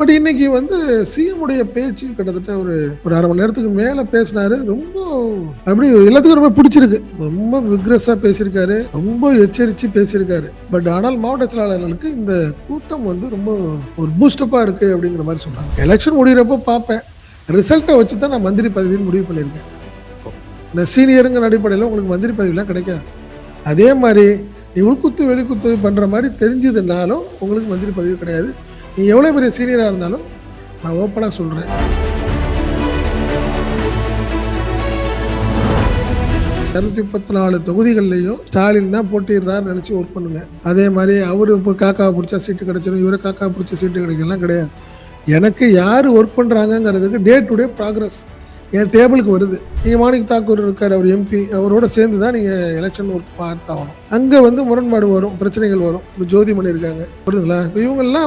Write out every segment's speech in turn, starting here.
But இன்னைக்கு CM உடைய பேச்சு கிட்டத்தட்ட ஒரு ஒரு அரை மணி நேரத்துக்கு மேல பேசினாரு. ரொம்ப அப்படி எல்லாத்துக்கும் ரொம்ப பிடிச்சிருக்கு. ரொம்ப விக்ரஸா பேசியிருக்காரு, ரொம்ப எச்சரிச்சு பேசியிருக்காரு. பட் ஆனால் மாவட்ட செயலாளர்களுக்கு இந்த கூட்டம் ரொம்ப ஒரு பூஸ்டப்பா இருக்கு அப்படிங்கிற மாதிரி சொல்றாங்க. எலெக்ஷன் முடிகிறப்ப பார்ப்பேன், ரிசல்ட்டை வச்சு தான் நான் மந்திரி பதவின்னு முடிவு பண்ணியிருக்கேன். இந்த சீனியருங்கிற அடிப்படையில் உங்களுக்கு மந்திரி பதவியெல்லாம் கிடைக்காது. அதே மாதிரி நீ உள்குத்து வெளிக்குத்து பண்ற மாதிரி தெரிஞ்சதுனாலும் உங்களுக்கு மந்திரி பதவி கிடையாது. நீ எவ்வளோ பெரிய சீனியராக இருந்தாலும் நான் ஓப்பனாக சொல்கிறேன். 234 தொகுதிகள்லையும் ஸ்டாலின் தான் போட்டிடுறாரு நினச்சி ஒர்க் பண்ணுங்க. அதே மாதிரி அவரு இப்போ காக்கா பிடிச்சா சீட்டு கிடைச்சிடும், இவரை காக்கா பிடிச்ச சீட்டு கிடைக்கலாம் கிடையாது. எனக்கு யார் ஒர்க் பண்ணுறாங்கங்கிறதுக்கு டே டு டே ப்ராக்ரஸ் என் டேபிளுக்கு வருது. நீங்கள் மாணிக் தாக்கூர் இருக்கார், அவர் எம்பி, அவரோட சேர்ந்து தான் நீங்கள் எலெக்ஷன் ஒர்க் பார்த்தாகணும். அங்கே முரண்பாடு வரும், பிரச்சனைகள் வரும். இப்போ ஜோதிமணி இருக்காங்க, புரியுதுங்களா? இப்போ இவங்கெல்லாம்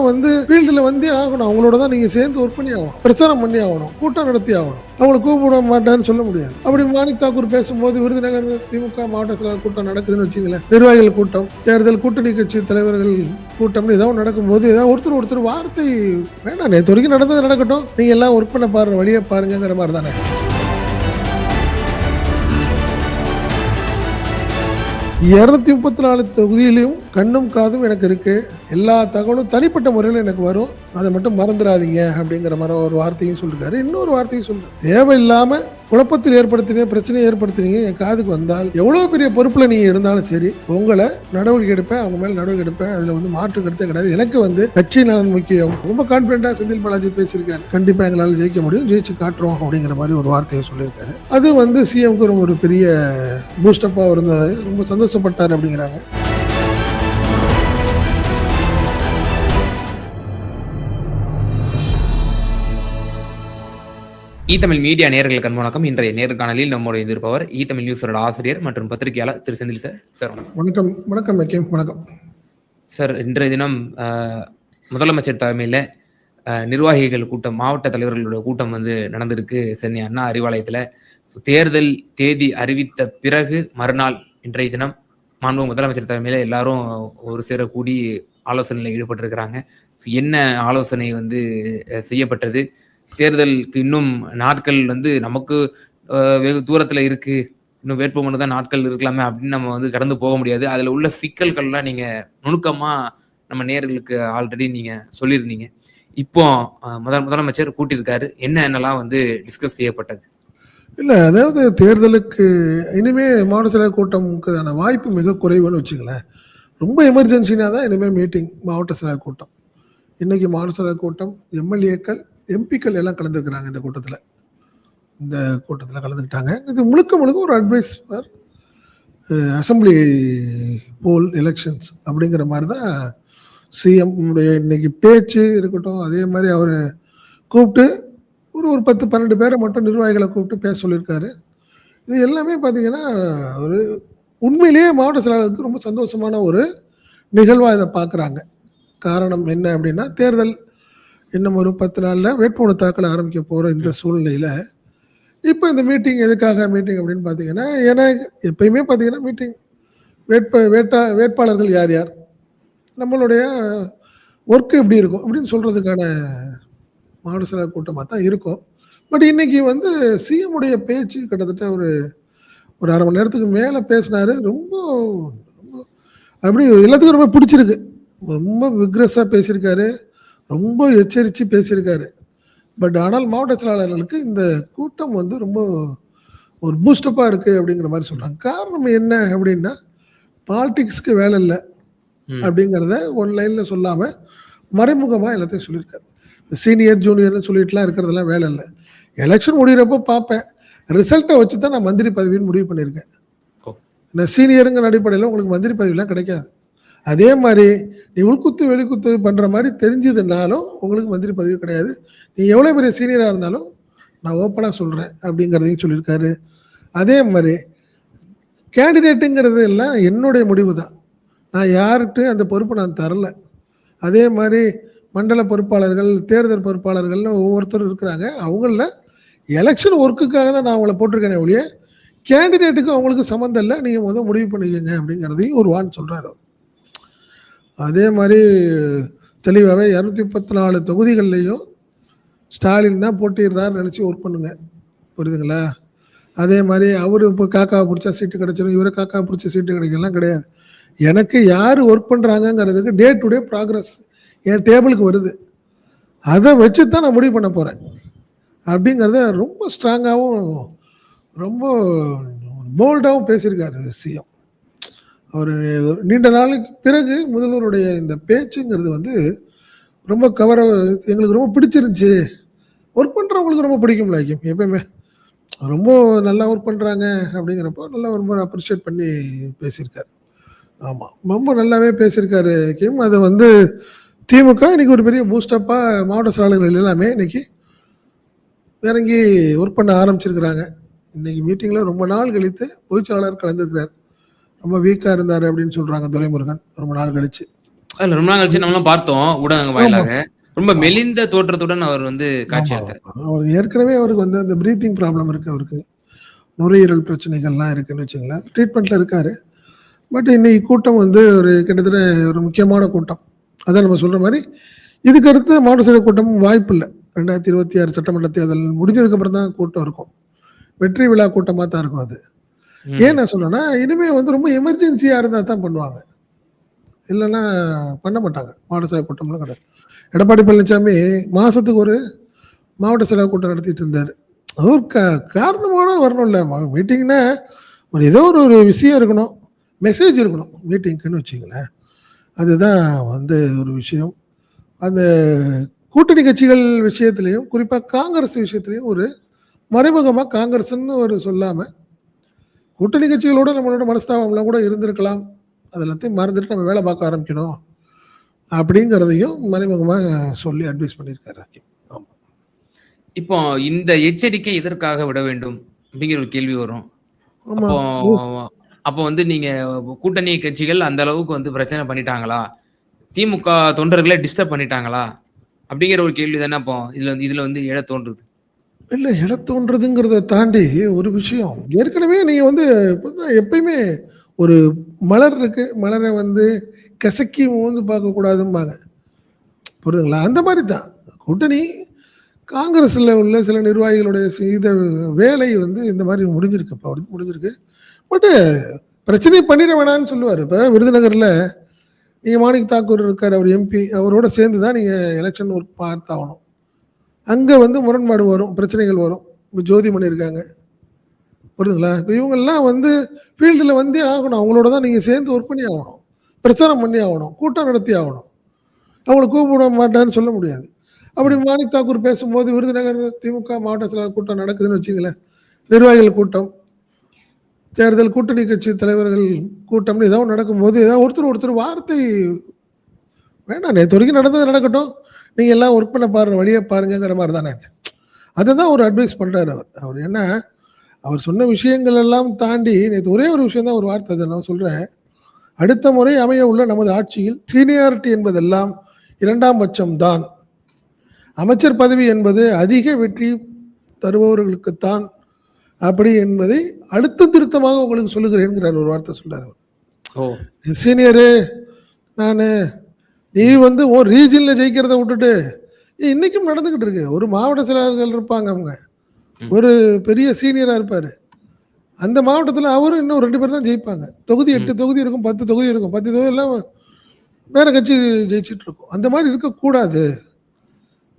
ஃபீல்டில் வந்தே ஆகணும். அவங்களோட தான் நீங்கள் சேர்ந்து ஒர்க் பண்ணி ஆகணும், பிரச்சாரம் பண்ணி ஆகணும், கூட்டம் நடத்தி ஆகணும். அவங்களை கூப்பிட மாட்டேன்னு சொல்ல முடியாது. அப்படி மாணிக் தாக்கூர் பேசும்போது விருதுநகர் திமுக மாவட்ட செயலாளர் கூட்டம் நடக்குதுன்னு வச்சுங்களேன், நிர்வாகிகள் கூட்டம், தேர்தல் கூட்டணி கட்சி தலைவர்கள் கூட்டம்னு ஏதாவது நடக்கும்போது ஏதாவது ஒருத்தர் வார்த்தை வேண்டாம், நேற்று வரைக்கும் நடந்தது நடக்கட்டும், நீங்கள் எல்லாம் ஒர்க் பண்ண பாருங்க, வழியை பாருங்கிற மாதிரி தானே. 234 தொகுதியிலையும் கண்ணும் காதும் எனக்கு இருக்கு. எல்லா தகவலும் தனிப்பட்ட முறையில் எனக்கு வரும். அதை மட்டும் மறந்துடாதீங்க அப்படிங்கிற மாதிரி ஒரு வார்த்தையும் சொல்லிருக்காரு. இன்னொரு வார்த்தையும் சொல்றாரு, தேவையில்லாம குழப்பத்தில் ஏற்படுத்தினீங்க, பிரச்சனையை ஏற்படுத்தினீங்க, என் காதுக்கு வந்தால் எவ்வளவு பெரிய பொறுப்புல நீங்க இருந்தாலும் சரி உங்களை நடவடிக்கை எடுப்பேன், அவங்க மேல நடவடிக்கை எடுப்பேன். அதுல மாற்று கருத்தே கிடையாது. எனக்கு கட்சி நலன் முக்கியம். ரொம்ப கான்பிடண்டா செந்தில் பாலாஜி பேசியிருக்காரு. கண்டிப்பா எங்களால் ஜெயிக்க முடியும், ஜெயிச்சு காட்டுறோம் அப்படிங்கிற மாதிரி ஒரு வார்த்தையை சொல்லியிருக்காரு. அது சிஎம்க்கு ஒரு பெரிய பூஸ்டப்பா இருந்தது. ரொம்ப சந்தோஷப்பட்டார் அப்படிங்கிறாங்க. தமிழ் மீடியா நேயர்களுக்கு வணக்கம். இன்றைய நேர்காணலில் நம்முடைய எதிர்ப்பவர் தமிழ் நியூஸோட ஆசிரியர் மற்றும் பத்திரிகையாளர் திரு செந்தில் சார். சார் வணக்கம். வணக்கம் வணக்கம் சார். இன்றைய தினம் முதலமைச்சர் தலைமையில் நிர்வாகிகள் கூட்டம், மாவட்ட தலைவர்களோட கூட்டம் நடந்திருக்கு சென்னை அண்ணா அறிவாலயத்தில். தேர்தல் தேதி அறிவித்த பிறகு மறுநாள் இன்றைய தினம் மாண்பு முதலமைச்சர் தலைமையில் எல்லாரும் ஒரு சேர கூடி ஆலோசனையில் ஈடுபட்டிருக்கிறாங்க. என்ன ஆலோசனை செய்யப்பட்டது? தேர்தலுக்கு இன்னும் நாட்கள் நமக்கு வெகு தூரத்தில் இருக்கு, இன்னும் வேட்புமனு தான் நாட்கள் இருக்கலாமே அப்படின்னு நம்ம கடந்து போக முடியாது. அதில் உள்ள சிக்கல்கள்லாம் நீங்கள் நுணுக்கமாக நம்ம நேயர்களுக்கு ஆல்ரெடி நீங்கள் சொல்லியிருந்தீங்க. இப்போ முதலமைச்சர் கூட்டியிருக்காரு, என்னென்னலாம் டிஸ்கஸ் செய்யப்பட்டது? இல்லை, அதாவது தேர்தலுக்கு இனிமே மாவட்ட செயலர் கூட்டமுக்கான வாய்ப்பு மிக குறைவுன்னு வச்சுங்களேன். ரொம்ப எமர்ஜென்சினா தான் இனிமேல் மீட்டிங் மாவட்ட செயலர் கூட்டம். இன்னைக்கு மாவட்ட செயலர் கூட்டம் எம்எல்ஏக்கள் எம்பிக்கள் எல்லாம் கலந்துருக்கிறாங்க. இந்த கூட்டத்தில் கலந்துக்கிட்டாங்க. இது முழுக்க ஒரு advice for assembly poll elections அப்படிங்கிற மாதிரி தான் சிஎம் இன்னைக்கு பேச்சு இருக்கட்டும். அதே மாதிரி அவர் கூப்பிட்டு ஒரு 10-12 பேரை மட்டும் நிர்வாகிகளை கூப்பிட்டு பேச சொல்லியிருக்காரு. இது எல்லாமே பார்த்தீங்கன்னா ஒரு உண்மையிலேயே மாவட்ட செயலாளருக்கு ரொம்ப சந்தோஷமான ஒரு நிகழ்வாக இதை பார்க்குறாங்க. காரணம் என்ன அப்படின்னா, தேர்தல் இன்னும் ஒரு 10 நாளில் வேட்புமனு தாக்கல் ஆரம்பிக்க போகிற இந்த சூழ்நிலையில் இப்போ இந்த மீட்டிங் எதுக்காக மீட்டிங் அப்படின்னு பார்த்தீங்கன்னா, ஏன்னா எப்பயுமே பார்த்தீங்கன்னா மீட்டிங் வேட்பாளர்கள் யார் யார், நம்மளுடைய ஒர்க்கு எப்படி இருக்கும் அப்படின்னு சொல்கிறதுக்கான மாவட்ட செயலர் கூட்டமாக தான் இருக்கும். பட் இன்னைக்கு சிஎம் உடைய பேச்சு கிட்டத்தட்ட ஒரு அரை மணி நேரத்துக்கு மேலே பேசினாரு. ரொம்ப அப்படி எல்லாத்துக்கும் ரொம்ப பிடிச்சிருக்கு. ரொம்ப விக்ரஸாக பேசியிருக்காரு, ரொம்ப எச்சரித்து பேசியிருக்காரு. பட் ஆனால் மாவட்ட செயலாளர்களுக்கு இந்த கூட்டம் ரொம்ப ஒரு பூஸ்டப்பாக இருக்குது அப்படிங்கிற மாதிரி சொல்கிறாங்க. காரணம் என்ன அப்படின்னா, பாலிடிக்ஸ்க்கு வேலை இல்லை அப்படிங்கிறத ஒன்லைனில் சொல்லாமல் மறைமுகமாக எல்லாத்தையும் சொல்லியிருக்காரு. சீனியர் ஜூனியர்னு சொல்லிட்டுலாம் இருக்கிறதெல்லாம் வேலை இல்லை. எலெக்ஷன் முடிகிறப்போ பார்ப்பேன், ரிசல்ட்டை வச்சு தான் நான் மந்திரி பதவின்னு முடிவு பண்ணியிருக்கேன். இந்த சீனியருங்கிற அடிப்படையில் உங்களுக்கு மந்திரி பதவியெல்லாம் கிடைக்காது. அதே மாதிரி நீ உள்குத்து வெளிக்குத்து பண்ற மாதிரி தெரிஞ்சதுனாலும் உங்களுக்கு மந்திரி பதவி கிடையாது. நீ எவ்வளவு பெரிய சீனியரா இருந்தாலும் நான் ஓப்பனா சொல்றேன் அப்படிங்கிறதையும் சொல்லியிருக்காரு. அதே மாதிரி கேண்டிடேட்டுங்கிறது எல்லாம் என்னுடைய முடிவு தான், நான் யார்கிட்ட அந்த பொறுப்பை நான் தரல. அதே மாதிரி மண்டல பொறுப்பாளர்கள், தேர்தல் பொறுப்பாளர்கள்னு ஒவ்வொருத்தரும் இருக்கிறாங்க. அவங்கள எலெக்ஷன் ஒர்க்குக்காக தான் நான் அவங்கள போட்டிருக்கேனே ஒழிய கேண்டிடேட்டுக்கு அவங்களுக்கு சம்மந்தம் இல்லை, நீங்கள் முடிவு பண்ணிக்கங்க அப்படிங்கிறதையும் ஒரு வான் சொல்றாரு. அதே மாதிரி தெளிவாகவே 234 தொகுதிகள்லையும் ஸ்டாலின் தான் போட்டியிடுறாருன்னு நினச்சி ஒர்க் பண்ணுங்க. புரியுதுங்களா? அதே மாரி அவரு இப்போ காக்காவ புடிச்சா சீட்டு கிடைச்சிரும், இவரு காக்கா புடிச்ச சீட்டு கிடைக்கும்லாம் கிடையாது. எனக்கு யாரு ஒர்க் பண்றாங்கங்கிறதுக்கு டே டு டே ப்ராக்ரஸ் என் டேபிளுக்கு வருது. அத வச்சு தான் நான் முடிவு பண்ண போறேன். அப்படிங்கிறத ரொம்ப ஸ்ட்ராங்காவும், ரொம்ப போல்டாவும் பேசியிருக்காரு சிஎம். அவரு நீண்ட நாளுக்கு பிறகு முதல்வருடைய இந்த பேச்சுங்கிறது வந்து ரொம்ப எங்களுக்கு ரொம்ப பிடிச்சிருந்துச்சு. ஒர்க் பண்றவங்களுக்கு ரொம்ப பிடிக்கும்ல எப்பயுமே. ரொம்ப நல்லா ஒர்க் பண்றாங்க அப்படிங்கிறப்போ நல்லா ரொம்ப அப்ரிஷியேட் பண்ணி பேசியிருக்காரு. ஆமா. ரொம்ப நல்லாவே பேசியிருக்காரு கிம். அத வந்து திமுக இன்னைக்கு ஒரு பெரிய பூஸ்டப்பா மாவட்ட செயலாளர்கள் எல்லாமே இன்னைக்கு இறங்கி ஒர்க் பண்ண ஆரம்பிச்சிருக்கிறாங்க. இன்னைக்கு மீட்டிங்ல ரொம்ப நாள் கழித்து பொதுச்செயலாளர் கலந்துருக்கிறார். ரொம்ப வீக்கா இருந்தாரு அப்படின்னு சொல்றாங்க துரைமுருகன். ரொம்ப நாள் கழிச்சு. அதுல ரொம்ப நாள் கழிச்சு நம்மளும் பார்த்தோம் ஊடகங்கள் ஆமா, வாயிலாக. ரொம்ப ஆமா, மெலிந்த தோற்றத்துடன் அவர் வந்து காட்சி ஆமா. அளித்தார். அவர் ஏற்கனவே அவருக்கு வந்து அந்த பிரீத்திங் ப்ராப்ளம் இருக்கு அவருக்கு. நுரையீரல் பிரச்சனைகள்லாம் இருக்குன்னு வச்சுங்களேன். ட்ரீட்மெண்ட்ல இருக்காரு. பட் இன்னைக்கு கூட்டம் வந்து ஒரு கிட்டத்தட்ட ஒரு முக்கியமான கூட்டம். அதான் நம்ம சொல்ற மாரி, இதுக்கு அடுத்து மாவட்ட செயலர் கூட்டம் வாய்ப்பு இல்ல. 2026 சட்டமன்ற தேர்தல் முடிஞ்சதுக்கு அப்புறம் தான் கூட்டம் இருக்கும். வெற்றி விழா கூட்டமா தான் இருக்கும் அது. ஏன் ம். நான் சொல்றேன்னா, இனிமே வந்து ரொம்ப எமர்ஜென்சியா இருந்தா தான் பண்ணுவாங்க. இல்லன்னா பண்ண மாட்டாங்க. மாவட்ட செயலர் கூட்டம்லாம் கிடையாது. எடப்பாடி பழனிசாமி மாசத்துக்கு ஒரு மாவட்ட செயலர் கூட்டம் நடத்திட்டு இருந்தாரு. அதுவும் காரணமோட வரணும்ல. மீட்டிங்னா ஒரு ஏதோ ஒரு விஷயம் இருக்கணும். மெசேஜ் இருக்கணும் மீட்டிங்க்குன்னு வச்சுங்களேன். அதுதான் வந்து ஒரு விஷயம். அந்த கூட்டணி கட்சிகள் விஷயத்திலயும், குறிப்பா காங்கிரஸ் விஷயத்திலயும் ஒரு மறைமுகமா காங்கிரஸ்ன்னு ஒரு சொல்லாம, கூட்டணி கட்சிகளோட நம்மளோட மனஸ்தாபம்லாம் கூட இருந்திருக்கலாம். அது எல்லாத்தையும் மறந்துட்டு நம்ம வேலை பார்க்க ஆரம்பிக்கணும். அப்படிங்கிறதையும் மறைமுகமா சொல்லி அட்வைஸ் பண்ணியிருக்காரு ஹக்கீம். ஆமா. இப்போ இந்த எச்சரிக்கை எதற்காக விட வேண்டும்? அப்படிங்கிற ஒரு கேள்வி வரும். ஆமா. அப்போ அப்போ வந்து நீங்க கூட்டணி கட்சிகள் அந்த அளவுக்கு வந்து பிரச்சனை பண்ணிட்டாங்களா? திமுக தொண்டர்கள டிஸ்டர்ப் பண்ணிட்டாங்களா? அப்படிங்கிற ஒரு கேள்வி தானே அப்போ இதுல வந்து எழத் தோன்றுது. இல்ல எழ தோன்றதுங்கிறத தாண்டி ஒரு விஷயம். ஏற்கனவே நீங்க வந்து இப்பதான் எப்பயுமே ஒரு மலர் இருக்கு. மலர வந்து கசக்கி மோந்து பார்க்கக்கூடாதும்பாங்க. புரியுதுங்களா? அந்த மாரி தான். கூட்டணி காங்கிரஸ்ல உள்ள சில நிர்வாகிகளுடைய செய்த வேலை வந்து இந்த மாரி முடிஞ்சிருக்கு. இப்ப அப்படி முடிஞ்சிருக்கு. பட்டு பிரச்சனை பண்ணிற வேணான்னு சொல்லுவாரு. இப்ப விருதுநகர்ல நீங்க மாணிக் தாக்கூர் இருக்காரு. அவர் எம்பி. அவரோட சேர்ந்து தான் நீங்க எலக்ஷன் ஒர்க் பார்த்தாகணும். அங்க வந்து முரண்பாடு வரும். பிரச்சனைகள் வரும். இப்ப ஜோதிமணி இருக்காங்க. புரியுதுங்களா? இப்ப இவங்கலாம் வந்து ஃபீல்டுல வந்தே ஆகணும். அவங்களோட தான் நீங்க சேர்ந்து ஒர்க் பண்ணி ஆகணும். பிரச்சாரம் பண்ணி ஆகணும். கூட்டம் நடத்தி ஆகணும். அவங்கள கூப்பிட மாட்டாருன்னு சொல்ல முடியாது. அப்படி ம். மாணிக் தாக்கூர் பேசும்போது விருதுநகர் திமுக மாவட்ட செயலாளர் கூட்டம் நடக்குதுன்னு வச்சுங்களேன். நிர்வாகிகள் கூட்டம், தேர்தல் கூட்டணி கட்சி தலைவர்கள் கூட்டம்னு ஏதோ ஒண்ணு நடக்கும்போது, ஏதாவது ஒருத்தர் வார்த்தை வேண்டாம் நேத்து வரைக்கும் நடந்தது நடக்கட்டும். நீங்க எல்லாம் ஒர்க் பண்ண பாருங்க, வழிய பாருங்கங்கிற மாரி தானே. அததான் ஒரு அட்வைஸ் பண்றாரு அவர். அவர் என்ன அவர் சொன்ன விஷயங்கள் எல்லாம் தாண்டி நேத்து ஒரே ஒரு விஷயம் தான் ஒரு வார்த்தை அத நான் சொல்றேன். அடுத்த முறை அமைய உள்ள நமது ஆட்சியில் சீனியாரிட்டி என்பதெல்லாம் 2ஆம் பட்சம் தான். அமைச்சர் பதவி என்பது அதிக வெற்றி தருபவர்களுக்குத்தான் அப்படி என்பதை அழுத்தம் திருத்தமாக உங்களுக்கு சொல்லுகிறேன்ங்கிறார் ஒரு வார்த்தை சொல்றாரு. ஓ! சீனியரு நானு நீ ம். வந்து உன் ரீஜன்ல ஜெயிக்கிறத விட்டுட்டு இன்னைக்கும் நடந்துகிட்டு இருக்கு. ஒரு மாவட்ட செயலாளர்கள் இருப்பாங்க அவங்க. ம். ஒரு பெரிய சீனியரா இருப்பாரு. அந்த மாவட்டத்துல அவரும் இன்னும் 2 பேர் தான் ஜெயிப்பாங்க. தொகுதி ம். 8 தொகுதி இருக்கும், 10 தொகுதி இருக்கும். 10 தொகுதியெல்லாம் வேற கட்சி ஜெயிச்சுட்டு இருக்கும். அந்த மாரி இருக்கக்கூடாது.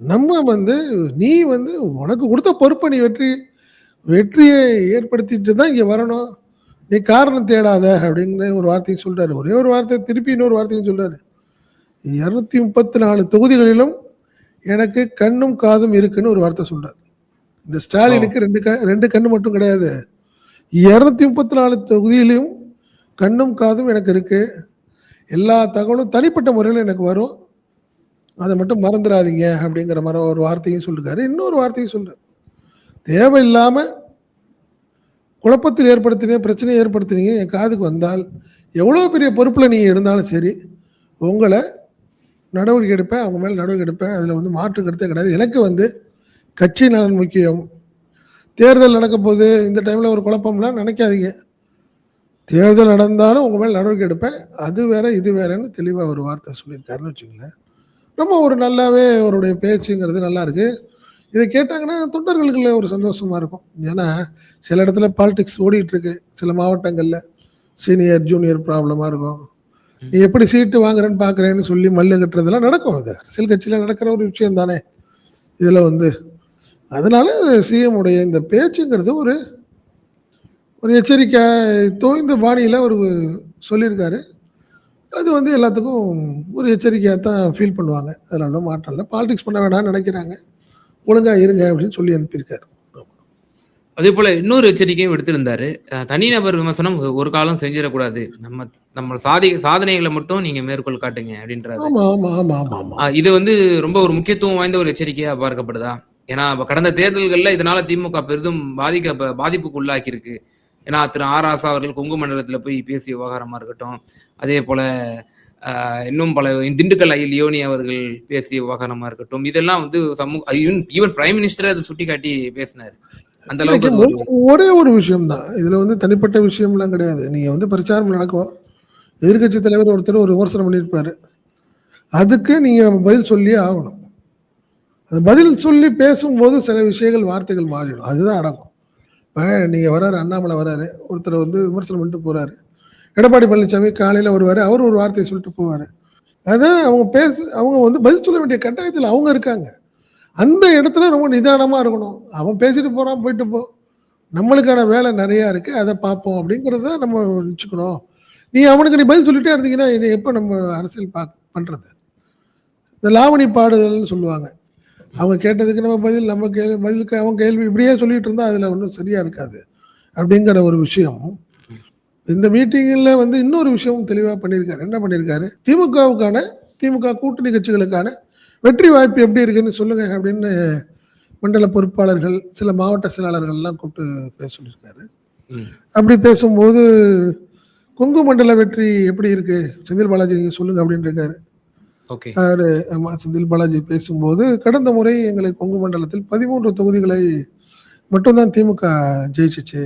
நம்ம வந்து நீ வந்து உனக்கு குடுத்த பொறுப்ப நீ வெற்றிய ஏற்படுத்திட்டு தான் இங்க வரணும். நீ காரணம் தேடாத அப்படிங்கிற ஒரு வார்த்தையும் சொல்றாரு. ஒரே ஒரு வார்த்தை திருப்பி இன்னொரு வார்த்தையும் சொல்றாரு. 234 தொகுதிகளிலும் எனக்கு கண்ணும் காதும் இருக்குன்னு ஒரு வார்த்தை சொல்றாரு. இந்த ஓ! ஸ்டாலினுக்கு 2 கண்ணு மட்டும் கிடையாது. 234 தொகுதியிலும் கண்ணும் காதும் எனக்கு இருக்கு. எல்லா தகவலும் தனிப்பட்ட முறையில எனக்கு வரும். அத மட்டும் மறந்துறாதீங்க அப்படிங்கிற மாரி ஒரு வார்த்தையும் சொல்லிருக்காரு. இன்னொரு வார்த்தையும் சொல்றாரு. தேவையில்லாம குழப்பத்தில் பிரச்சனையை ஏற்படுத்தினீங்க என் காதுக்கு வந்தால், எவ்வளோ பெரிய பொறுப்புல நீங்க இருந்தாலும் சரி, உங்கள நடவடிக்கை எடுப்பேன். அவங்க மேல நடவடிக்கை எடுப்பேன். அதுல வந்து மாற்று கருத்தே கிடையாது. எனக்கு வந்து கட்சி நலன் முக்கியம். தேர்தல் நடக்கப்போது, இந்த டைம்ல ஒரு குழப்பம்லாம் நினைக்காதீங்க. தேர்தல் நடந்தாலும் உங்க மேல நடவடிக்கை எடுப்பேன். அது வேற, இது வேறன்னு தெளிவா ஒரு வார்த்தை சொல்லியிருக்காருன்னு வச்சுக்கங்களேன். ரொம்ப ஒரு நல்லாவே அவருடைய பேச்சுங்கிறது நல்லா இருக்கு. இத கேட்டாங்கன்னா தொண்டர்களுக்குள்ள ஒரு சந்தோஷமா இருக்கும். ஏன்னா, சில இடத்துல பாலிடிக்ஸ் ஓடிட்டு இருக்கு. சில மாவட்டங்கள்ல சீனியர், ஜூனியர் ப்ராப்ளமா இருக்கும். ம். நீ எப்படி சீட்டு வாங்குறேன்னு பார்க்குறேன்னு சொல்லி மல்லு கட்டுறதெல்லாம் நடக்கும். அது அரசியல் கட்சியில நடக்கிற ஒரு விஷயம் தானே! இதுல வந்து அதனால சிஎம் உடைய இந்த பேச்சுங்கிறது ஒரு ஒரு எச்சரிக்கை தோய்ந்த பாணியில அவரு சொல்லியிருக்காரு. அது வந்து எல்லாத்துக்கும் ஒரு எச்சரிக்கையா தான் ஃபீல் பண்ணுவாங்க. அதுல ஒண்ணும் மாற்றம் இல்ல. பாலிடிக்ஸ் பண்ண வேணாம்னு நெனைக்கிறாங்க. ஒழுங்கா இருங்க அப்படின்னு சொல்லி அனுப்பியிருக்காரு. அதேபோல இன்னொரு எச்சரிக்கையும் விடுத்திருந்தாரு. தனிநபர் விமர்சனம் ஒரு காலம் செஞ்சிறக்கூடாது. நம்ம சாதனைகள மட்டும் நீங்க மேற்கோள் காட்டுங்க அப்படின்றாரு. ஆமா, ஆமா, ஆமா, ஆமா, ஆமா. இது வந்து ரொம்ப ஒரு முக்கியத்துவம் வாய்ந்த ஒரு எச்சரிக்கையா பார்க்கப்படுதா? ஏன்னா, கடந்த தேர்தல்கள்ல இதனால திமுக பெரிதும் பாதிப்புக்கு உள்ளாக்கியிருக்கு. ஏன்னா, திரு ஆ. ராசா அவர்கள் கொங்கு மண்டலத்தில போய் பேசிய விவகாரமா இருக்கட்டும். அதேபோல இன்னும் பல திண்டுக்கல் லியோனி அவர்கள் பேசிய விவகாரமா இருக்கட்டும். இதெல்லாம் வந்து ஈவன் பிரைம் மினிஸ்டரே அத சுட்டிக்காட்டி பேசினாரு. அந்த அளவுக்கு இன்னைக்கு அது ஒரு ஒரே ஒரு விஷயம் தான். இதுல வந்து தனிப்பட்ட விஷயம்லாம் கிடையாது. நீங்க வந்து பிரச்சாரம் நடக்கும். எதிர்க்கட்சி தலைவர் ஒருத்தர் ஒரு விமர்சனம் பண்ணியிருப்பாரு. அதுக்கு நீங்க பதில் சொல்லியே ஆகணும். அது பதில் சொல்லி பேசும்போது சில விஷயங்கள், வார்த்தைகள் மாறிடும். அதுதான் அடக்கம். இப்ப நீங்க வராரு, அண்ணாமலை வராரு. ஒருத்தர் வந்து விமர்சனம் பண்ணிட்டு போறாரு. எடப்பாடி பழனிசாமி காலையில வருவாரு. அவரு ஒரு வார்த்தைய சொல்லிட்டு போவாரு. அதான் அவங்க வந்து பதில் சொல்ல வேண்டிய கட்டாயத்துல அவங்க இருக்காங்க. அந்த இடத்துல ரொம்ப நிதானமா இருக்கணும். அவன் பேசிட்டு போறான், போயிட்டு போ. நம்மளுக்கான வேலை நெறையா இருக்கு. அத பார்ப்போம் அப்படிங்கிறத நம்ம வச்சுக்கணும். நீ பதில் சொல்லிட்டே இருந்தீங்கன்னா, இத எப்ப நம்ம அரசியல் பண்றது? இந்த லாவணி பாடுதல்னு சொல்லுவாங்க. அவங்க கேட்டதுக்கு நம்ம பதில், நம்ம பதிலுக்கு அவன் கேள்வி இப்படியே சொல்லிட்டு இருந்தா அதுல ஒண்ணும் சரியா இருக்காது. அப்படிங்கிற ஒரு விஷயம். இந்த மீட்டிங்ல வந்து இன்னொரு விஷயம் தெளிவா பண்ணியிருக்காரு. என்ன பண்ணியிருக்காரு? திமுக கூட்டணி கட்சிகளுக்கான வெற்றி வாய்ப்பு எப்படி இருக்குன்னு சொல்லுங்க அப்படின்னு மண்டல பொறுப்பாளர்கள், சில மாவட்ட செயலாளர்கள்லாம் கூப்பிட்டு பேச சொல்லியிருக்காரு. ம். அப்படி பேசும்போது, கொங்கு மண்டல வெற்றி எப்படி இருக்கு? செந்தில் பாலாஜி நீங்க சொல்லுங்க அப்படின்னு இருக்காரு. ஓகே. ஆமா, செந்தில் பாலாஜி பேசும்போது, கடந்த முறை எங்களுக்கு கொங்கு மண்டலத்தில் 13 தொகுதிகளை மட்டும் தான் திமுக ஜெயிச்சுச்சு.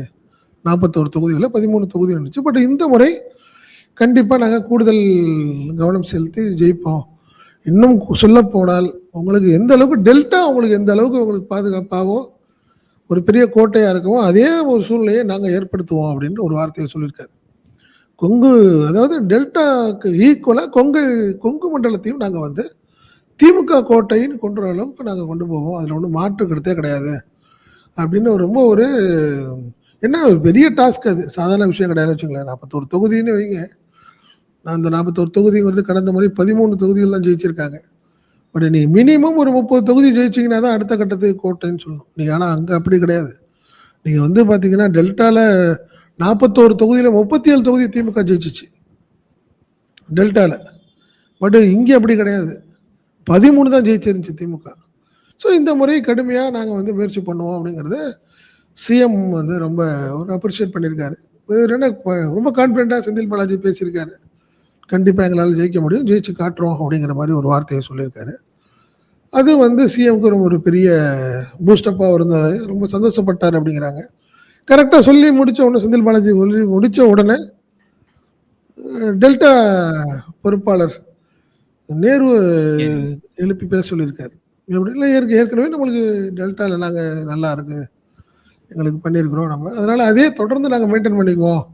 41 தொகுதிகள்ல 13 தொகுதி வந்துச்சு. பட் இந்த முறை கண்டிப்பா நாங்க கூடுதல் கவனம் செலுத்தி ஜெயிப்போம். இன்னும் சொல்லப்போனால், உங்களுக்கு எந்த அளவுக்கு டெல்டா உங்களுக்கு எந்த அளவுக்கு உங்களுக்கு பாதுகாப்பாவோ, ஒரு பெரிய கோட்டையா இருக்கவோ, அதே ஒரு சூழ்நிலையை நாங்க ஏற்படுத்துவோம் அப்படின்னு ஒரு வார்த்தைய சொல்லியிருக்காரு. கொங்கு அதாவது டெல்டாக்கு ஈக்குவலா கொங்கு மண்டலத்தையும் நாங்க வந்து திமுக கோட்டைன்னு கொண்டு வர அளவுக்கு நாங்க கொண்டு போவோம். அதுல ஒண்ணும் மாற்று கருத்தே கிடையாது. அப்படின்னு ரொம்ப ஒரு என்ன ஒரு பெரிய டாஸ்க் அது. சாதாரண விஷயம் கிடையாதுன்னு வச்சுக்கங்களேன். 41 தொகுதின்னு வைங்க. அந்த 41 தொகுதிங்கிறது கடந்த முறை 13 தொகுதிகள் தான் ஜெயிச்சிருக்காங்க. பட் நீ மினிமம் ஒரு 30 தொகுதி ஜெயிச்சீங்கன்னா தான் அடுத்த கட்டத்துக்கு கோட்டைன்னு சொல்லணும். நீங்க ஆனா அங்க அப்படி கிடையாது. நீங்க வந்து பார்த்தீங்கன்னா, டெல்டால 41 தொகுதியில 37 தொகுதி திமுக ஜெயிச்சுச்சு. டெல்டால. பட் இங்க அப்படி கிடையாது. 13 தான் ஜெயிச்சிருந்துச்சு திமுக. ஸோ இந்த முறை கடுமையா நாங்க வந்து முயற்சி பண்ணுவோம் அப்படிங்கிறத சிஎம் வந்து ரொம்ப ஒரு அப்ரிஷியேட் பண்ணியிருக்காரு. வேற என்ன ரொம்ப கான்ஃபிடென்ட்டா செந்தில் பாலாஜி பேசியிருக்காரு. கண்டிப்பா எங்களால ஜெயிக்க முடியும். ஜெயிச்சு காட்டுறோம் அப்படிங்கிற மாரி ஒரு வார்த்தைய சொல்லியிருக்காரு. அது வந்து சிஎம்க்கு ஒரு பெரிய பூஸ்டப்பா இருந்தது. ரொம்ப சந்தோஷப்பட்டாரு அப்படிங்கிறாங்க. கரெக்ட்டா சொல்லி முடிச்ச உடனே செந்தில் பாலாஜி சொல்லி முடிச்ச உடனே டெல்டா பொறுப்பாளர் நேரு சரி. எழுப்பி பேச சொல்லியிருக்காரு. எப்படின்னா ஏற்கனவே நம்மளுக்கு டெல்டால நாங்க நல்லா இருக்கு. எங்களுக்கு பண்ணியிருக்கிறோம் நம்ம. அதனால அதே தொடர்ந்து நாங்க மெயின்டெயின் பண்ணிக்குவோம்.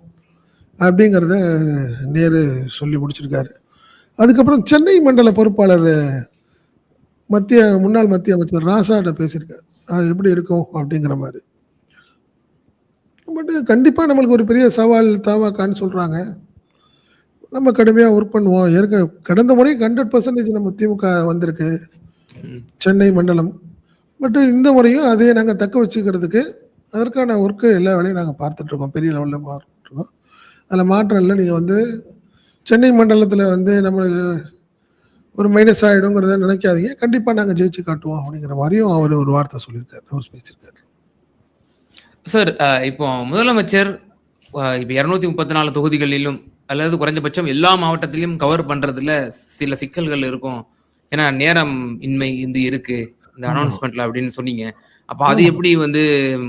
அப்படிங்கிறத நேரு சொல்லி முடிச்சிருக்காரு. அதுக்கப்புறம் சென்னை மண்டல பொறுப்பாளர் முன்னாள் மத்திய அமைச்சர் ராசாட்ட பேசியிருக்காரு. அது எப்படி இருக்கும் அப்படிங்கிற மாரி. பட் கண்டிப்பா நம்மளுக்கு ஒரு பெரிய சவால் தமாகான்னு சொல்றாங்க. நம்ம கடுமையா ஒர்க் பண்ணுவோம். கடந்த முறை 100% நம்ம திமுக வந்திருக்கு. ம். சென்னை மண்டலம். பட் இந்த முறையும் அதே நாங்க தக்க வச்சுக்கிறதுக்கு, அதற்கான ஒர்க் எல்லா வேலையும் நாங்க பார்த்துட்டு இருக்கோம். பெரிய லெவல்ல பார்த்துட்டு இருக்கோம். அதில மாற்றம் இல்ல. நீங்க வந்து சென்னை மண்டலத்தில வந்து நம்மளுக்கு ஒரு மைனஸ் ஆயிடுங்கிறத நினைக்காதீங்க. கண்டிப்பா நாங்க ஜெயிச்சு காட்டுவோம் அப்படிங்கிற மாரியும் அவரு ஒரு வார்த்தை சொல்லியிருக்காரு. அவர் பேசியிருக்காரு. சார், இப்போ முதலமைச்சர் இப்ப 234 தொகுதிகளிலும் அல்லது குறைந்தபட்சம் எல்லா மாவட்டத்திலும் கவர் பண்றதுல சில சிக்கல்கள் இருக்கும். ஏன்னா நேரம் இன்மை இருக்கு. இந்த ஆமா, அனௌன்ஸ்மென்ட்ல அப்படின்னு சொன்னீங்க. அப்ப அது ஆமா. எப்படி வந்து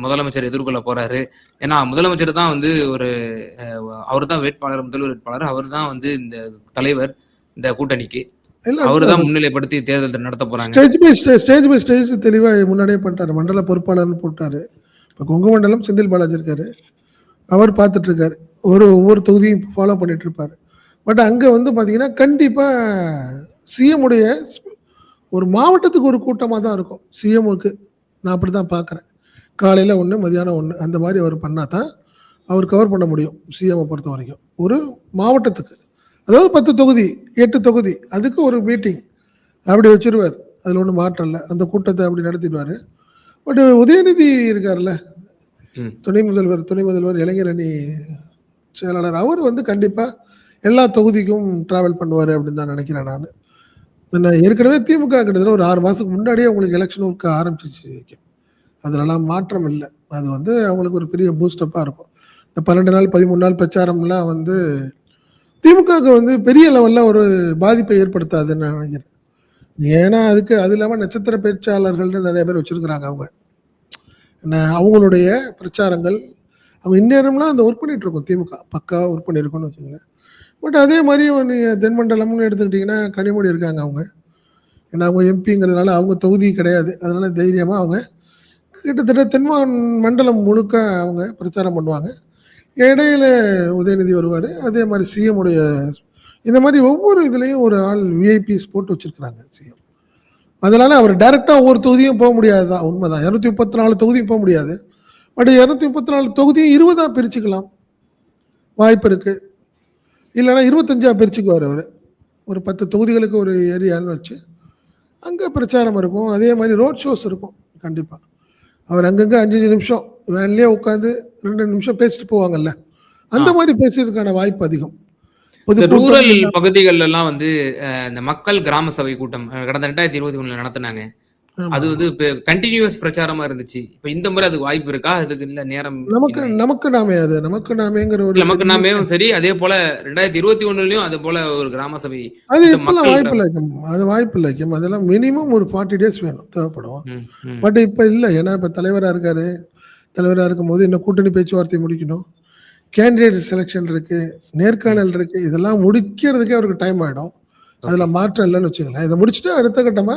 முதலமைச்சர் எதிர்கொள்ள போறாரு? ஏன்னா முதலமைச்சர் தான் வந்து ஒரு அவரு தான் முதல்வர் வேட்பாளர். அவரு தான் வந்து இந்த தலைவர் இந்த கூட்டணிக்கு. இல்ல அவருதான் முன்னிலைப்படுத்தி தேர்தல் நடத்த போறாங்க. ஸ்டேஜ் தெளிவா முன்னாடியே பண்ணிட்டாரு. மண்டல பொறுப்பாளர்னு போட்டாரு. இப்ப கொங்கு மண்டலம் செந்தில் பாலாஜி இருக்காரு. அவர் பார்த்துட்டு இருக்காரு. ஒவ்வொரு தொகுதியும் ஃபாலோ பண்ணிட்டு இருப்பாரு. பட் அங்க வந்து பாத்தீங்கன்னா கண்டிப்பா சிஎம் உடைய ஒரு மாவட்டத்துக்கு ஒரு கூட்டமா தான் இருக்கும். சிஎம்முக்கு நான் அப்படிதான் பார்க்குறேன். காலையில ஒண்ணு, மதியானம் ஒண்ணு. அந்த மாரி அவர் பண்ணா தான் அவர் கவர் பண்ண முடியும். சிஎம்ம பொறுத்த வரைக்கும். ஒரு மாவட்டத்துக்கு. அதாவது 10 தொகுதி, 8 தொகுதி. அதுக்கு ஒரு மீட்டிங் அப்படி வச்சுருவார். அதுல ஒண்ணும் மாற்றம் இல்ல. அந்த கூட்டத்த அப்படி நடத்திடுவாரு. பட் உதயநிதி இருக்கார்ல, ம். துணை முதல்வர் இளைஞர் அணி செயலாளர். அவர் வந்து கண்டிப்பா எல்லா தொகுதிக்கும் டிராவல் பண்ணுவாரு அப்படின்னு தான் நினைக்கிறேன் நானு. ஏற்கனவே திமுக கிட்டத்தட்ட ஒரு 6 மாசத்துக்கு முன்னாடியே உங்களுக்கு எலெக்ஷன் ஒர்க் ஆரம்பிச்சிச்சு. அதுலலாம் மாற்றம் இல்ல. அது வந்து அவங்களுக்கு ஒரு பெரிய பூஸ்டப்பா இருக்கும். இந்த 12 நாள், 13 நாள் பிரச்சாரம்லாம் வந்து திமுகவுக்கு வந்து பெரிய லெவல்ல ஒரு பாதிப்பை ஏற்படுத்தாதுன்னு நான் நினைக்கிறேன். ஏன்னா அது இல்லாம நட்சத்திர பேச்சாளர்கள்னு நிறைய பேர் வச்சிருக்கிறாங்க அவங்க. அவங்களுடைய பிரச்சாரங்கள் அவங்க இந்நேரம்லாம் அந்த ஒர்க் பண்ணிட்டு இருக்கும் திமுக. பக்காவா ஒர்க் பண்ணியிருக்கும்னு வச்சுக்கோங்களேன். பட் அதே மாதிரி நீங்க தென்மண்டலம்னு எடுத்துக்கிட்டிங்கன்னா கனிமொழி இருக்காங்க அவங்க. ஏன்னா அவங்க எம்பிங்கிறதுனால அவங்க தொகுதி கிடையாது. அதனால தைரியமா அவங்க கிட்டத்தட்ட மண்டலம் முழுக்க அவங்க பிரச்சாரம் பண்ணுவாங்க. இடையில உதயநிதி வருவாரு. அதே மாதிரி சிஎம் உடைய இந்த மாதிரி ஒவ்வொரு இதுலயும் ஒரு ஆள் விஐபிஸ் போட்டு வச்சிருக்கிறாங்க சிஎம். அதனால அவர் டைரக்டா ஒவ்வொரு தொகுதியும் போக முடியாதுதான். உண்மைதான். 234 தொகுதியும் போக முடியாது. பட் 234 தொகுதியும் 20ஆ பிரிச்சுக்கலாம். வாய்ப்பு இருக்கு. இல்லைன்னா 25ஆ பிரிச்சுக்குவார் அவர். ஒரு 10 தொகுதிகளுக்கு ஒரு ஏரியான்னு வச்சு அங்கே பிரச்சாரம் இருக்கும். அதே மாதிரி ரோட் ஷோஸ் இருக்கும் கண்டிப்பாக. அவர் அங்கங்கே 5 நிமிஷம் வேன்லேயே உட்காந்து 2 நிமிஷம் பேசிட்டு போவாங்கல்ல, அந்த மாதிரி பேசுறதுக்கான வாய்ப்பு அதிகம். ரூரல் பகுதிகள் எல்லாம் வந்து இந்த மக்கள் கிராம சபை கூட்டம் கடந்த 2021 நடத்தினாங்க. அது வந்து இப்ப கண்டினியூஸ் பிரச்சாரமா இருந்துச்சு. இப்ப இந்த முறை அதுக்கு வாய்ப்பு இருக்கா? அதுக்கு இல்ல நேரம் நமக்கு நாமேங்கிற ஒரு நமக்கு நாமேவும் சரி. அதே போல 2021லயும் அதே போல ஒரு கிராம சபை அது இப்பெல்லாம் வாய்ப்பு இல்லை. அது வாய்ப்பு இல்லை. அதெல்லாம் மினிமம் ஒரு 40 டேஸ் வேணும் தேவைப்படும். பட் இப்ப இல்லை. ஏன்னா இப்ப தலைவரா இருக்காரு. தலைவரா இருக்கும்போது இன்னும் கூட்டணி பேச்சுவார்த்தை முடிக்கணும். கேண்டிடேட் செலெக்ஷன் இருக்கு, நேர்காணல் இருக்கு. இதெல்லாம் முடிக்கிறதுக்கே அவருக்கு டைம் ஆயிடும். அதுல மாற்றம் இல்லைன்னு வச்சுக்கலாம். இதை முடிச்சுட்டு அடுத்த கட்டமா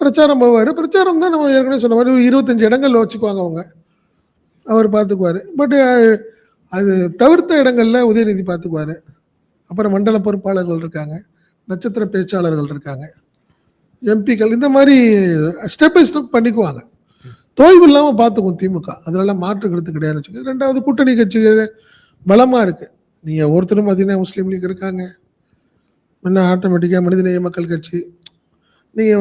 பிரச்சாரம் போவாரு. பிரச்சாரம் தான் நம்ம ஏற்கனவே சொன்ன மாதிரி 25 இடங்கள்ல வச்சுக்குவாங்க அவங்க. அவர் பார்த்துக்குவாரு. பட் அது தவிர்த்த இடங்கள்ல உதயநிதி பார்த்துக்குவாரு. அப்புறம் மண்டல பொறுப்பாளர்கள் இருக்காங்க, நட்சத்திர பேச்சாளர்கள் இருக்காங்க, எம்பிக்கள். இந்த மாதிரி ஸ்டெப் பை ஸ்டெப் பண்ணிக்குவாங்க. தொய்வு இல்லாம பார்த்துக்கும் திமுக. அதனால மாற்று கருத்து கிடையாதுன்னு. 2வது கூட்டணி கட்சிகள் பலமா இருக்கு. நீங்க ஒருத்தரும் பார்த்தீங்கன்னா முஸ்லீம் லீக் இருக்காங்க. என்ன ஆட்டோமேட்டிக்கா மனிதநேய மக்கள் கட்சி. நீங்க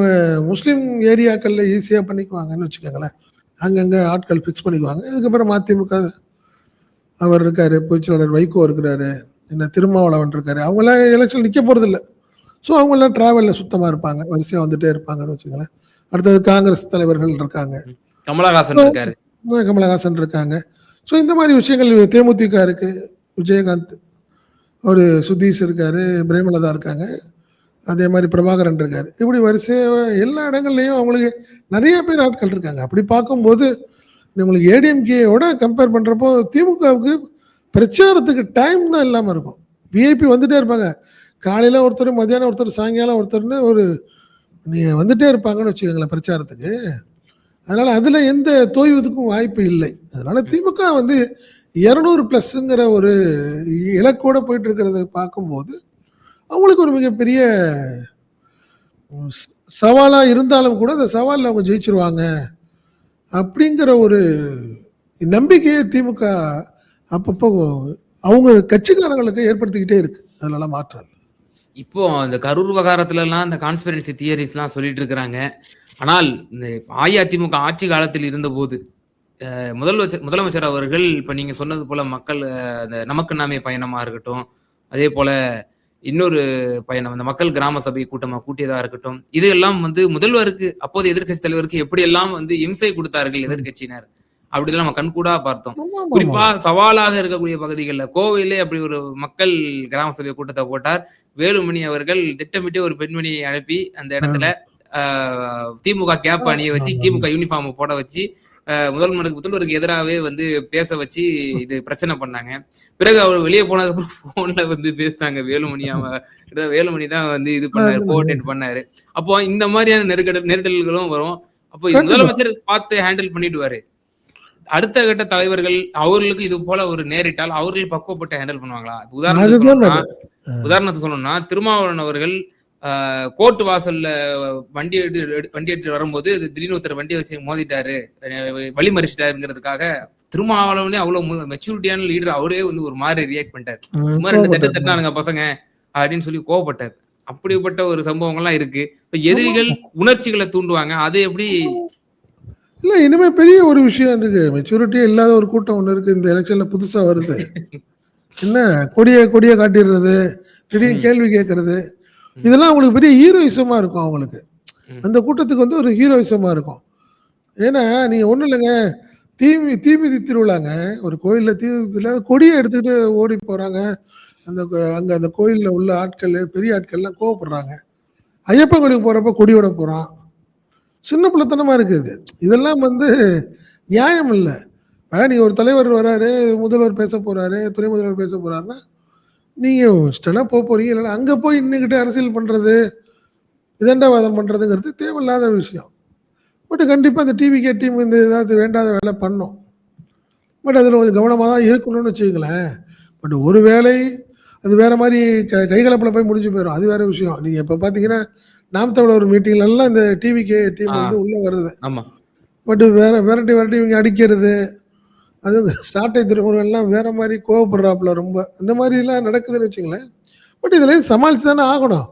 முஸ்லீம் ஏரியாக்கள்ல ஈஸியா பண்ணிக்குவாங்கன்னு வச்சுக்கோங்களேன். அங்கங்க ஆட்கள் ஃபிக்ஸ் பண்ணிக்குவாங்க. இதுக்கப்புறம் மதிமுக அவர் இருக்காரு, பொதுச்செயலாளர் வைகோ இருக்கிறாரு, என்ன திருமாவளவன் இருக்காரு. அவங்களாம் எலெக்ஷன் நிக்க போறது இல்லை. ஸோ அவங்கெல்லாம் டிராவல்ல சுத்தமா இருப்பாங்க. வரிசையா வந்துட்டே இருப்பாங்கன்னு வச்சுக்கோங்களேன். அடுத்தது காங்கிரஸ் தலைவர்கள் இருக்காங்க. கமலஹாசன் இருக்காங்க. ஸோ இந்த மாதிரி விஷயங்கள் தேமுதிக இருக்கு, விஜயகாந்த், ஒரு சுதீஷ் இருக்காரு, பிரேமலதா இருக்காங்க, அதே மாதிரி பிரபாகரன் இருக்காரு. இப்படி வரிசையாக எல்லா இடங்கள்லையும் அவங்களுக்கு நிறைய பேர் ஆட்கள் இருக்காங்க. அப்படி பார்க்கும்போது உங்களுக்கு ஏடிஎம்கேயோட கம்பேர் பண்றப்போ திமுகவுக்கு பிரச்சாரத்துக்கு டைம் தான் இல்லாமல் இருக்கும். விஐபி வந்துட்டே இருப்பாங்க. காலையில ஒருத்தர், மத்தியானம் ஒருத்தர், சாயங்காலம் ஒருத்தர்னு ஒரு நீங்க வந்துட்டே இருப்பாங்கன்னு வச்சுக்கோங்களேன் பிரச்சாரத்துக்கு. அதனால அதுல எந்த தோய்வதுக்கும் வாய்ப்பு இல்லை. அதனால திமுக வந்து 200+ ஒரு இலக்கோட போயிட்டு இருக்கிறத பார்க்கும்போது அவங்களுக்கு ஒரு மிகப்பெரிய சவாலா இருந்தாலும் கூட அந்த சவாலில் அவங்க ஜெயிச்சிருவாங்க அப்படிங்கிற ஒரு நம்பிக்கையை திமுக அப்பப்போ அவங்க கட்சிக்காரங்களுக்கு ஏற்படுத்திக்கிட்டே இருக்கு. அதனால மாற்றம். இப்போ அந்த கரூர் விவகாரத்துல எல்லாம் இந்த கான்ஸ்பிரன்சி தியரிஸ் எல்லாம் சொல்லிட்டு இருக்கிறாங்க. ஆனால் இந்த அஇஅதிமுக ஆட்சி காலத்தில் இருந்தபோது முதலமைச்சர் அவர்கள் இப்ப நீங்க சொன்னது போல மக்கள் அந்த நமக்கு நாமே பயணமா இருக்கட்டும், அதே போல இன்னொரு பயணம் அந்த மக்கள் கிராம சபை கூட்டமா கூட்டியதா இருக்கட்டும், இது எல்லாம் வந்து முதல்வருக்கு அப்போது எதிர்கட்சி தலைவருக்கு எப்படி எல்லாம் வந்து இம்சை கொடுத்தார்கள் எதிர்கட்சியினர் அப்படிலாம் நம்ம கண்கூடா பார்த்தோம். குறிப்பா சவாலாக இருக்கக்கூடிய பகுதிகளில் கோவையிலே அப்படி ஒரு மக்கள் கிராம சபை கூட்டத்தை போட்டார். வேலுமணி அவர்கள் திட்டமிட்டு ஒரு பெண்மணியை அனுப்பி அந்த இடத்துல திமுக கேப் அணிய வச்சு திமுக யூனிஃபார்ம் போட வச்சு முதல்வருக்கு எதிராகவே வந்து பேச வச்சு இது பிரச்சனை பண்ணாங்க. பிறகு அவர் வெளியே போனதுக்கப்புறம் போன்ல வந்து பேசினாங்க. வேலுமணி தான் வந்து இது பண்ணாரு, கோஆர்டினேட் பண்ணாரு. அப்போ இந்த மாதிரியான நெருடல்களும் வரும். அப்போ இது கண்டிப்பா. முதலமைச்சர் பார்த்து ஹேண்டில் பண்ணிடுவாரு. அடுத்த கட்ட தலைவர்கள் அவர்களுக்கு இது போல ஒரு நேரிட்டால் அவர்கள் பக்குவப்பட்டு ஹேண்டில் பண்ணுவாங்களா? அதுதான் உதாரணத்துக்கு சொல்லணும்னா திருமாவளவன் அவர்கள் கோர்ட் வாசல்ல வண்டி எடுத்து வரும்போது திடீர்னு ஒருத்தர் வண்டி வச்சு மோதிட்டாரு, வழிமறிச்சிட்டாருங்கிறதுக்காக திருமாவளவனே அவ்வளவு மெச்சூரிட்டியான லீடர் அவரே வந்து ஒரு மாதிரி ரியாக்ட் பண்ணிட்டாரு. சும்மா 2 தட்டு தட்டினானுங்க பசங்க அப்படின்னு சொல்லி கோவப்பட்டார். அப்படிப்பட்ட ஒரு சம்பவங்கள்லாம் இருக்கு. எதிரிகள் உணர்ச்சிகளை தூண்டுவாங்க. அது எப்படி? இல்ல இனிமே பெரிய ஒரு விஷயம் இருக்கு. மெச்சூரிட்டியே இல்லாத ஒரு கூட்டம் ஒண்ணு இருக்கு. இந்த எலெக்ஷன்ல புதுசா வருது. என்ன கொடிய காட்டிடுறது, திடீர்னு கேள்வி கேட்கறது, இதெல்லாம் அவங்களுக்கு பெரிய ஹீரோயிசமா இருக்கும் அவங்களுக்கு. அந்த கூட்டத்துக்கு வந்து ஒரு ஹீரோயிசமா இருக்கும். ஏன்னா நீங்க ஒண்ணும் இல்லைங்க, தீமிதி திருவிழாங்க. ஒரு கோயில்ல கொடியை எடுத்துக்கிட்டு ஓடி போறாங்க. அங்க அந்த கோயில்ல உள்ள ஆட்கள், பெரிய ஆட்கள்லாம் கோவப்படுறாங்க. ஐயப்பன் கோயிலுக்கு போறப்ப கொடியோட போறான். சின்ன பிள்ளைத்தனமா இருக்குது. இதெல்லாம் வந்து நியாயம் இல்ல. நீங்க ஒரு தலைவர் வராரு, முதல்வர் பேச போறாரு, துணை முதல்வர் பேச போறாருன்னா, நீங்க இஷ்டம்னா போறீங்க. இல்லைன்னா அங்க போய் நின்னுக்கிட்டு அரசியல் பண்றது, விதண்டாவாதம் பண்றதுங்கிறது தேவையில்லாத விஷயம். பட் கண்டிப்பா இந்த டிவிகே டீம் இந்த ஏதாவது வேண்டாத வேலை பண்ணும். பட் அதில் கொஞ்சம் கவனமாக தான் இருக்கணும்னு வச்சுக்கங்களேன். பட் ஒரு வேளை அது வேற மாதிரி கைகலப்பில் போய் முடிஞ்சு போயிடும். அது வேற விஷயம். நீங்க இப்போ பார்த்தீங்கன்னா நாம் தமிழர் மீட்டிங்ல எல்லாம் இந்த டிவிகே டீம் வந்து உள்ள வருது. பட் விரட்டி இவங்க அடிக்கிறது, அது சாட்டை திருமுறை எல்லாம் வேற மாதிரி கோவப்படுறாப்புல ரொம்ப. அந்த மாதிரிலாம் நடக்குதுன்னு வச்சுங்களேன். பட் இதுல சமாளிச்சு தானே ஆகணும்.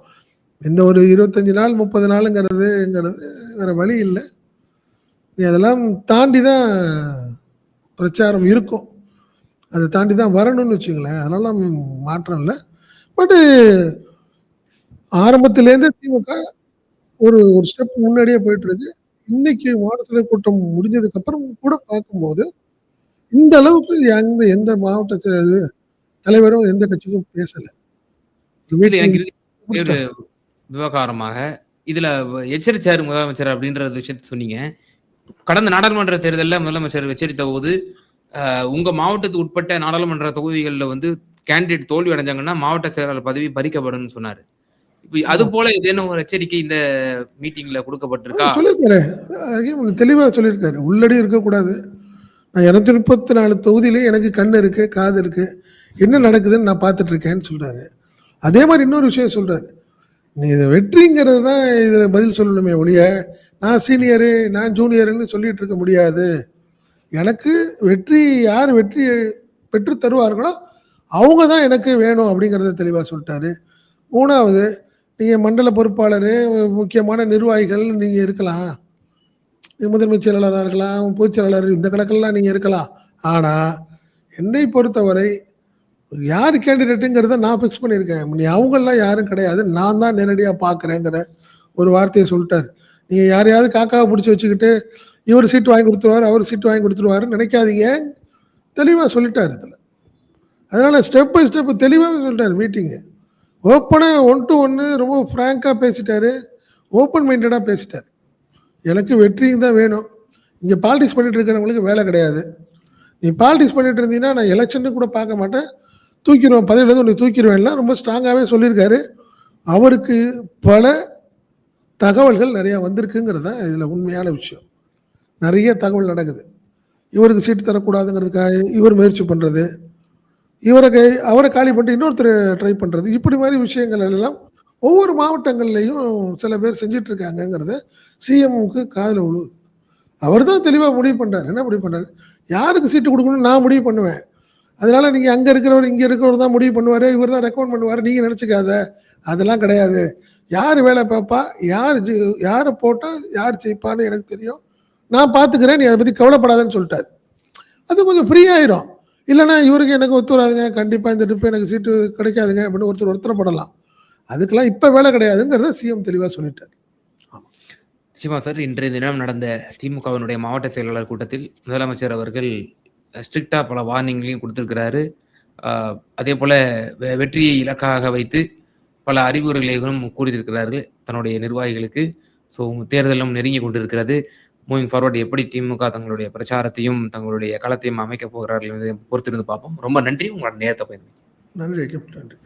இந்த ஒரு 25 நாள் 30 நாளுங்கிறது வேற வழி இல்லை. நீ அதெல்லாம் தாண்டி தான் பிரச்சாரம் இருக்கும். அதை தாண்டி தான் வரணும்னு வச்சுங்களேன். அதனால மாற்றம் இல்லை. பட்டு ஆரம்பத்திலேருந்து திமுக ஒரு ஸ்டெப் முன்னாடியே போயிட்டு இருக்கு. இன்னைக்கு மாவட்ட கூட்டம் முடிஞ்சதுக்கு அப்புறம் கூட பார்க்கும்போது இந்த அளவுக்கு எந்த மாவட்ட தலைவரும் எந்த கட்சிக்கும் பேசல. விவகாரமாக இதுல எச்சரிச்சாரு முதலமைச்சர் அப்படின்ற விஷயத்த சொன்னீங்க. கடந்த நாடாளுமன்ற தேர்தலில் முதலமைச்சர் எச்சரித்த போது உங்க மாவட்டத்துக்கு உட்பட்ட நாடாளுமன்ற தொகுதிகளில் வந்து கேண்டிடேட் தோல்வி அடைஞ்சாங்கன்னா மாவட்ட செயலாளர் பதவி பறிக்கப்படும் சொன்னாரு. இப்ப அது போல ஏதேனும் ஒரு எச்சரிக்கை இந்த மீட்டிங்ல கொடுக்கப்பட்டிருக்கா? சொல்லியிருக்காரு, தெளிவா சொல்லியிருக்காரு. உள்ளடி இருக்கக்கூடாது. நான் 234 தொகுதியிலையும் எனக்கு கண் இருக்கு, காது இருக்கு, என்ன நடக்குதுன்னு நான் பார்த்துட்டு இருக்கேன்னு சொல்றாரு. அதே மாதிரி இன்னொரு விஷயம் சொல்றாரு, நீ இதை வெற்றிங்கிறது தான் இதுல பதில் சொல்லணுமே ஒழிய நான் சீனியரு நான் ஜூனியருன்னு சொல்லிட்டு இருக்க முடியாது. எனக்கு யார் வெற்றி பெற்று தருவார்களோ அவங்க தான் எனக்கு வேணும் அப்படிங்கிறத தெளிவாக சொல்லிட்டாரு. 3வது, நீங்கள் மண்டல பொறுப்பாளர், முக்கியமான நிர்வாகிகள் நீங்கள் இருக்கலாம், முதன்மை செயலாளராக இருக்கலாம், பொதுச் செயலாளர், இந்த கணக்கெல்லாம் நீங்கள் இருக்கலாம். ஆனால் என்னை பொறுத்தவரை யார் கேண்டிடேட்டுங்கிறத நான் ஃபிக்ஸ் பண்ணியிருக்கேன். நீ அவங்கெல்லாம் யாரும் கிடையாது, நான் தான் நேரடியாக பார்க்குறேங்கிற ஒரு வார்த்தையை சொல்லிட்டார். நீங்கள் யாரையாவது காக்காவை பிடிச்சி வச்சுக்கிட்டு இவர் சீட்டு வாங்கி கொடுத்துருவார், அவர் சீட்டு வாங்கி கொடுத்துருவாருன்னு நினைக்காதீங்க. தெளிவாக சொல்லிட்டார் இதில். அதனால் ஸ்டெப் பை ஸ்டெப் தெளிவாக சொல்லிட்டார். மீட்டிங்கு ஓப்பனாக 1 to 1 ரொம்ப ஃப்ராங்காக பேசிட்டாரு, ஓப்பன் மைண்டடாக பேசிட்டார். எனக்கு வெற்றியும் தான் வேணும். இங்கே பாலிடிக்ஸ் பண்ணிட்டு இருக்கிறவங்களுக்கு வேலை கிடையாது. நீ பாலிடிக்ஸ் பண்ணிட்டு இருந்தீங்கன்னா நான் எலெக்ஷனுக்கு கூட பார்க்க மாட்டேன், தூக்கிடுவேன், பதவியிலேருந்து உன்னை தூக்கிடுவேன்லாம் ரொம்ப ஸ்ட்ராங்காகவே சொல்லியிருக்காரு. அவருக்கு பல தகவல்கள் நிறையா வந்திருக்குங்கிறது தான் இதில் உண்மையான விஷயம். நிறைய தகவல் நடக்குது. இவருக்கு சீட்டு தரக்கூடாதுங்கிறதுக்காக இவர் முயற்சி பண்ணுறது, அவரை காலி பண்ணிட்டு இன்னொருத்தர் ட்ரை பண்ணுறது, இப்படி மாதிரி விஷயங்கள் எல்லாம் ஒவ்வொரு மாவட்டங்கள்லையும் சில பேர் செஞ்சிட்டு இருக்காங்கங்கிறத சிஎம்முக்கு காதில் விழுவுது. அவர் தான் தெளிவாக முடிவு பண்ணுறாரு. என்ன முடிவு பண்ணுறாரு, யாருக்கு சீட்டு கொடுக்கணும்னு நான் முடிவு பண்ணுவேன். அதனால நீங்கள் அங்கே இருக்கிறவர் இங்கே இருக்கிறவர் தான் முடிவு பண்ணுவார், இவர் தான் ரெக்கமெண்ட் பண்ணுவார், நீங்கள் நினச்சிக்காத, அதெல்லாம் கிடையாது. யார் வேலை பார்ப்பா, யாரை போட்டால் யார் ஜெயிப்பான்னு எனக்கு தெரியும், நான் பார்த்துக்கிறேன், நீ அதை பற்றி கவலைப்படாதன்னு சொல்லிட்டார். அது கொஞ்சம் ஃப்ரீ ஆயிரும். இல்லைன்னா இவருக்கு எனக்கு ஒத்து வராதுங்க, கண்டிப்பாக இந்த ட்ரிப்பு எனக்கு சீட்டு கிடைக்காதுங்க அப்படின்னு ஒருத்தரப்படலாம். அதுக்கெல்லாம் இப்போ வேலை கிடையாதுங்கிறத சிஎம் தெளிவாக சொல்லிட்டார். நிச்சயமா சார். இன்றைய தினம் நடந்த திமுகவினுடைய மாவட்ட செயலாளர் கூட்டத்தில் முதலமைச்சர் அவர்கள் ஸ்ட்ரிக்டா பல வார்னிங்லையும் கொடுத்திருக்கிறாரு. அதே போல வெற்றியை இலக்காக வைத்து பல அறிவுரைகளையும் கூறியிருக்கிறார்கள் தன்னுடைய நிர்வாகிகளுக்கு. ஸோ தேர்தலும் நெருங்கி கொண்டிருக்கிறது. மூவிங் ஃபார்வர்ட் எப்படி திமுக தங்களுடைய பிரச்சாரத்தையும், தங்களுடைய களத்தையும் அமைக்கப் போகிறார்கள் என்பதை பொறுத்திருந்து பார்ப்போம். ரொம்ப நன்றி. உங்களோட நேரத்த பயன்படுத்தி. நன்றி. நன்றி.